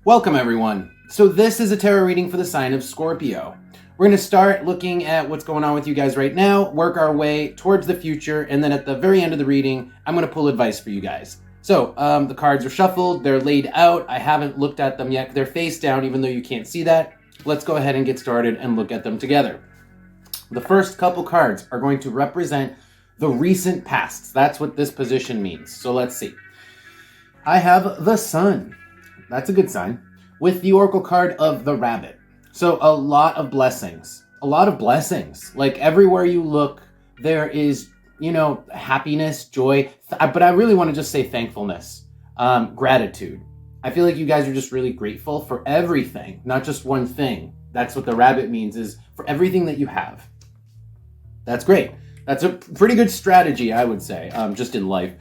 Welcome everyone. So this is a tarot reading for the sign of Scorpio. We're going to start looking at what's going on with you guys right now, work our way towards the future, and then at the very end of the reading, I'm going to pull advice for you guys. So the cards are shuffled, they're laid out. I haven't looked at them yet. They're face down, even though you can't see that. Let's go ahead and get started and look at them together. The first couple cards are going to represent the recent past. That's what this position means. So let's see. I have the Sun. That's a good sign. With the Oracle card of the Rabbit. So a lot of blessings. A lot of blessings. Like everywhere you look, there is, happiness, joy. But I really want to just say thankfulness. Gratitude. I feel like you guys are just really grateful for everything, not just one thing. That's what the Rabbit means, is for everything that you have. That's great. That's a pretty good strategy, I would say, just in life.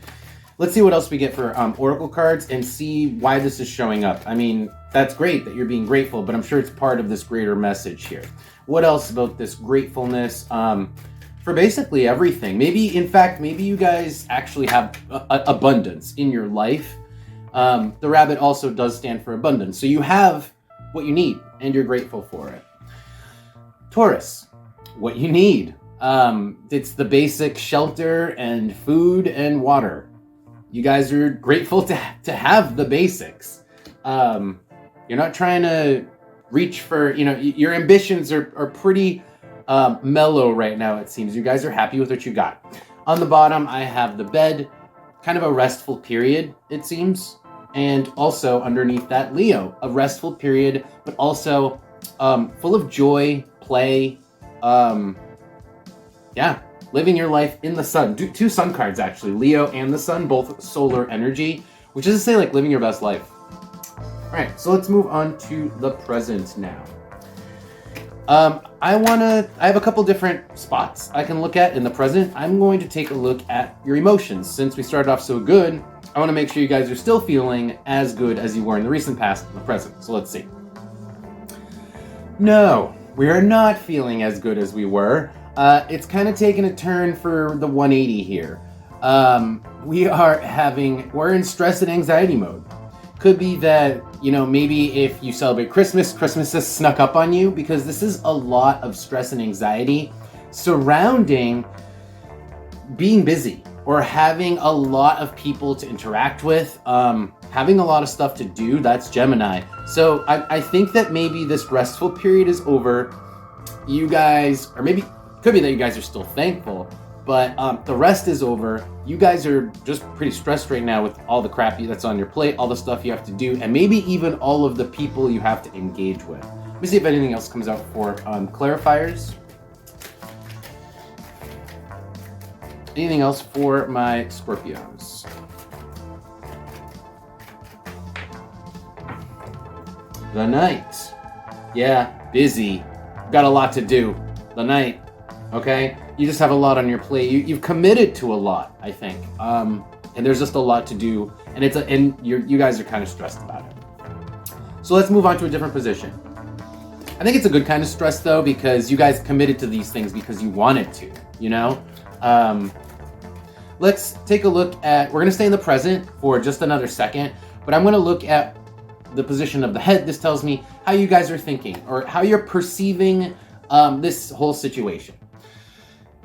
Let's see what else we get for Oracle cards and see why this is showing up. I mean, that's great that you're being grateful, but I'm sure it's part of this greater message here. What else about this gratefulness for basically everything? Maybe you guys actually have abundance in your life. The Rabbit also does stand for abundance. So you have what you need and you're grateful for it. Taurus, what you need. It's the basic shelter and food and water. You guys are grateful to have the basics. You're not trying to reach for, your ambitions are pretty mellow right now, it seems. You guys are happy with what you got. On the bottom, I have the bed, kind of a restful period, it seems. And also underneath that, Leo, a restful period, but also full of joy, play, living your life in the sun. Two sun cards, actually. Leo and the sun, both solar energy, which is to say, like, living your best life. All right, so let's move on to the present now. I have a couple different spots I can look at in the present. I'm going to take a look at your emotions. Since we started off so good, I want to make sure you guys are still feeling as good as you were in the recent past and the present. So let's see. No, we are not feeling as good as we were. It's kind of taken a turn for the 180 here. We're in stress and anxiety mode. Could be that, maybe if you celebrate Christmas has snuck up on you, because this is a lot of stress and anxiety surrounding being busy or having a lot of people to interact with, having a lot of stuff to do. That's Gemini. So I think that maybe this restful period is over. You guys, or maybe could be that you guys are still thankful, but the rest is over. You guys are just pretty stressed right now with all the crap that's on your plate, all the stuff you have to do, and maybe even all of the people you have to engage with. Let me see if anything else comes out for clarifiers. Anything else for my Scorpios? The Knight. Yeah, busy. Got a lot to do. The Knight. Okay, you just have a lot on your plate. You've committed to a lot, I think, and there's just a lot to do, and you guys are kind of stressed about it. So let's move on to a different position. I think it's a good kind of stress though, because you guys committed to these things because you wanted to. Let's take a look at. We're gonna stay in the present for just another second, but I'm gonna look at the position of the head. This tells me how you guys are thinking or how you're perceiving this whole situation.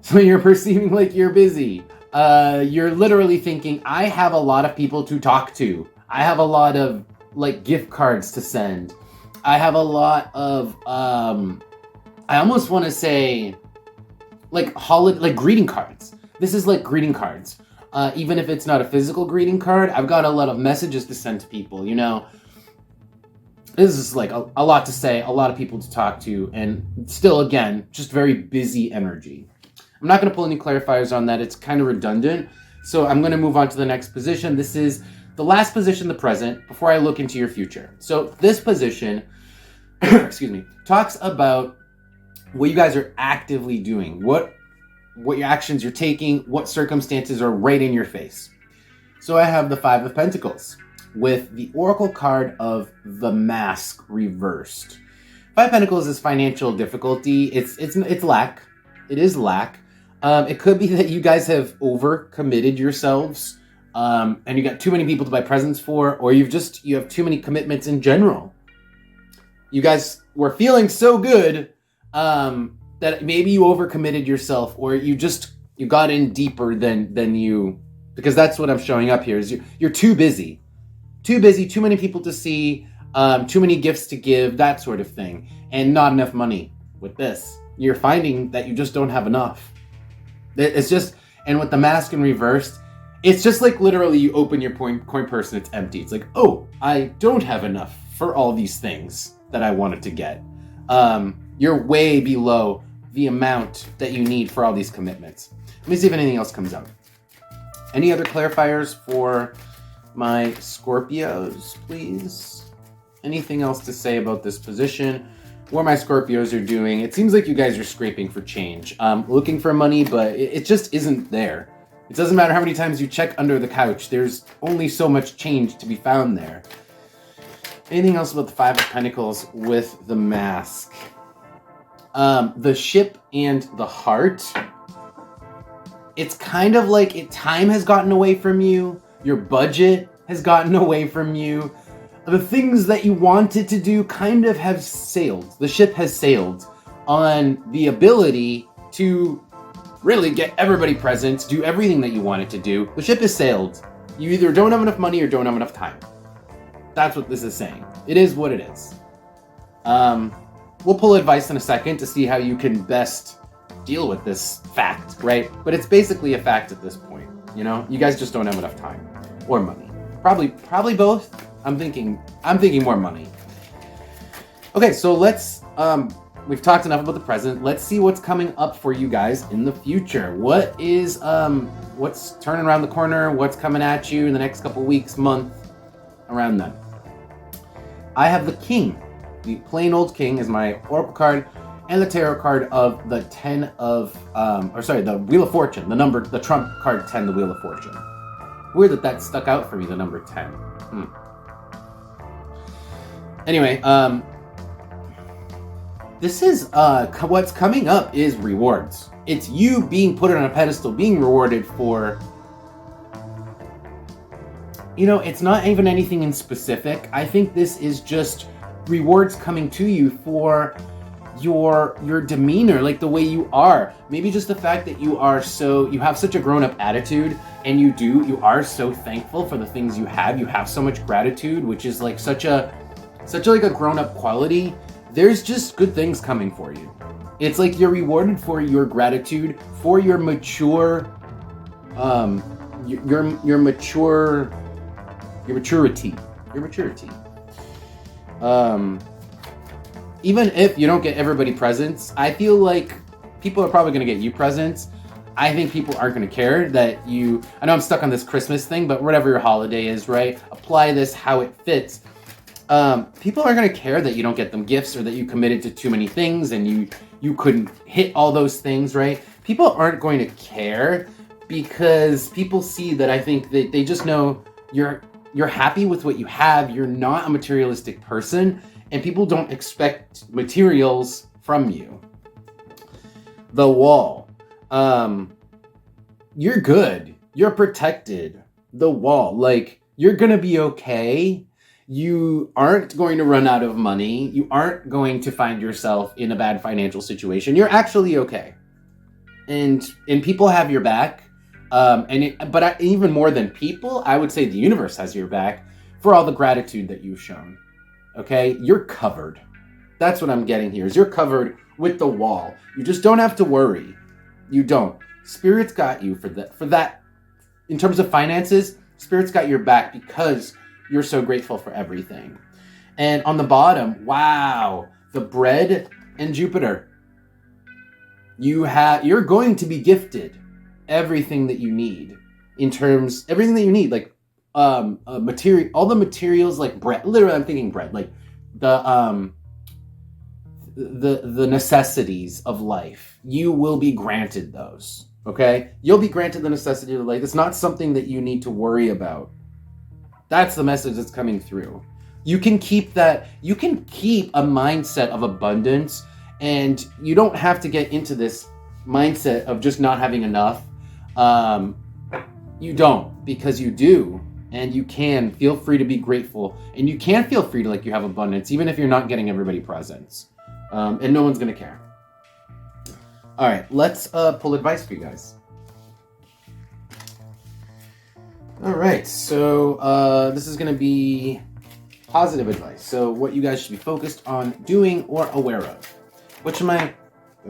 So you're perceiving like you're busy. You're literally thinking, I have a lot of people to talk to. I have a lot of gift cards to send. I have a lot of, I almost want to say greeting cards. This is like greeting cards. Even if it's not a physical greeting card, I've got a lot of messages to send to people, This is like a lot to say, a lot of people to talk to, and still, again, just very busy energy. I'm not going to pull any clarifiers on that. It's kind of redundant. So I'm going to move on to the next position. This is the last position, the present, before I look into your future. So this position, talks about what you guys are actively doing, what your actions you're taking, what circumstances are right in your face. So I have the Five of Pentacles with the Oracle card of the Mask reversed. Five of Pentacles is financial difficulty. It's lack. It is lack. It could be that you guys have overcommitted yourselves and you got too many people to buy presents for, or you have too many commitments in general. You guys were feeling so good that maybe you overcommitted yourself, or you got in deeper than you, because that's what I'm showing up here is you're too busy, too many people to see, too many gifts to give, that sort of thing, and not enough money. With this, you're finding that you just don't have enough. It's just, and with the mask in reversed, it's just like literally you open your coin purse and it's empty. It's like, oh, I don't have enough for all these things that I wanted to get. You're way below the amount that you need for all these commitments. Let me see if anything else comes out. Any other clarifiers for my Scorpios, please? Anything else to say about this position? What my Scorpios are doing? It seems like you guys are scraping for change, looking for money, but it just isn't there. It doesn't matter how many times you check under the couch. There's only so much change to be found there. Anything else about the Five of Pentacles with the mask? The Ship and the Heart. It's kind of like time has gotten away from you. Your budget has gotten away from you. The things that you wanted to do kind of have sailed. The ship has sailed on the ability to really get everybody presents, do everything that you wanted to do. The ship has sailed. You either don't have enough money or don't have enough time. That's what this is saying. It is what it is. We'll pull advice in a second to see how you can best deal with this fact, right? But it's basically a fact at this point. You know, you guys just don't have enough time or money. Probably both. I'm thinking more money. Okay, so let's we've talked enough about the present. Let's see what's coming up for you guys in the future. What's turning around the corner? What's coming at you in the next couple weeks, month, around then? I have the King. The plain old King is my oracle card, and the tarot card of the the Wheel of Fortune, the trump card 10, the Wheel of Fortune. Weird that stuck out for me, the number 10. Anyway, this is, what's coming up is rewards. It's you being put on a pedestal, being rewarded for, it's not even anything in specific. I think this is just rewards coming to you for your demeanor, like the way you are. Maybe just the fact that you have such a grown-up attitude, and you are so thankful for the things you have. You have so much gratitude, which is like such a grown-up quality. There's just good things coming for you. It's like you're rewarded for your gratitude, for your maturity. Even if you don't get everybody presents, I feel like people are probably going to get you presents. I think people aren't going to care that I know I'm stuck on this Christmas thing, but whatever your holiday is, right? Apply this how it fits. People aren't going to care that you don't get them gifts, or that you committed to too many things and you couldn't hit all those things, right? People aren't going to care because people see that. I think that they just know you're happy with what you have. You're not a materialistic person, and people don't expect materials from you. The Wall. You're good. You're protected. The Wall. Like, you're gonna be okay. You aren't going to run out of money. You aren't going to find yourself in a bad financial situation. You're actually okay. And people have your back. But even more than people, I would say the universe has your back for all the gratitude that you've shown. Okay? You're covered. That's what I'm getting here, is you're covered with the Wall. You just don't have to worry. You don't. Spirit's got you for that. In terms of finances, Spirit's got your back because you're so grateful for everything. And on the bottom, wow, the Bread and Jupiter. You're going to be gifted everything that you need, everything that you need, like material, all the materials, like bread. Literally, I'm thinking bread, like the necessities of life. You will be granted those. Okay, you'll be granted the necessity of life. It's not something that you need to worry about. That's the message that's coming through. You can keep that. You can keep a mindset of abundance, and you don't have to get into this mindset of just not having enough. you don't, because you do. And you can feel free to be grateful. And you can feel free to like you have abundance, even if you're not getting everybody presents. And no one's going to care. All right, let's pull advice for you guys. All right, so this is going to be positive advice. So what you guys should be focused on doing or aware of. Which am I?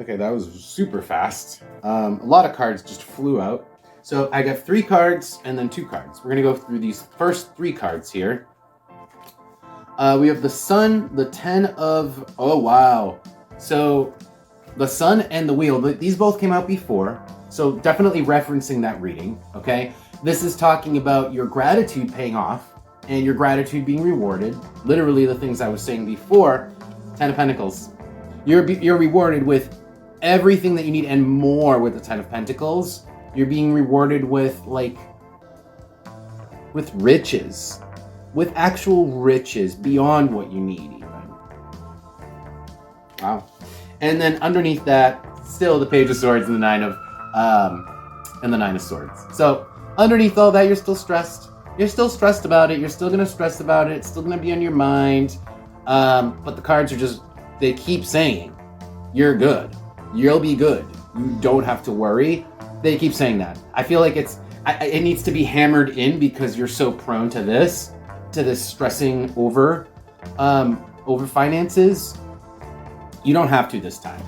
Okay, that was super fast. A lot of cards just flew out. So I got 3 cards and then 2 cards. We're going to go through these first 3 cards here. We have the Sun, the 10 of... Oh, wow. So the Sun and the Wheel, these both came out before. So definitely referencing that reading, okay? This is talking about your gratitude paying off and your gratitude being rewarded. Literally the things I was saying before. 10 of Pentacles. You're rewarded with everything that you need and more with the 10 of Pentacles. You're being rewarded with riches, with actual riches beyond what you need even. Wow. And then underneath that, still the Page of Swords and the Nine of Swords. So underneath all that, you're still stressed. You're still stressed about it. You're still going to stress about it. It's still going to be on your mind. But the cards are just, they keep saying, you're good. You'll be good. You don't have to worry. They keep saying that. I feel like it needs to be hammered in because you're so prone to this stressing over finances. You don't have to this time.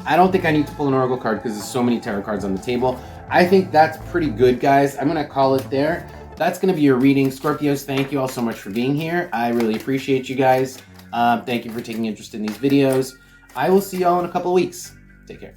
I don't think I need to pull an Oracle card because there's so many tarot cards on the table. I think that's pretty good, guys. I'm going to call it there. That's going to be your reading. Scorpios, thank you all so much for being here. I really appreciate you guys. Thank you for taking interest in these videos. I will see you all in a couple of weeks. Take care.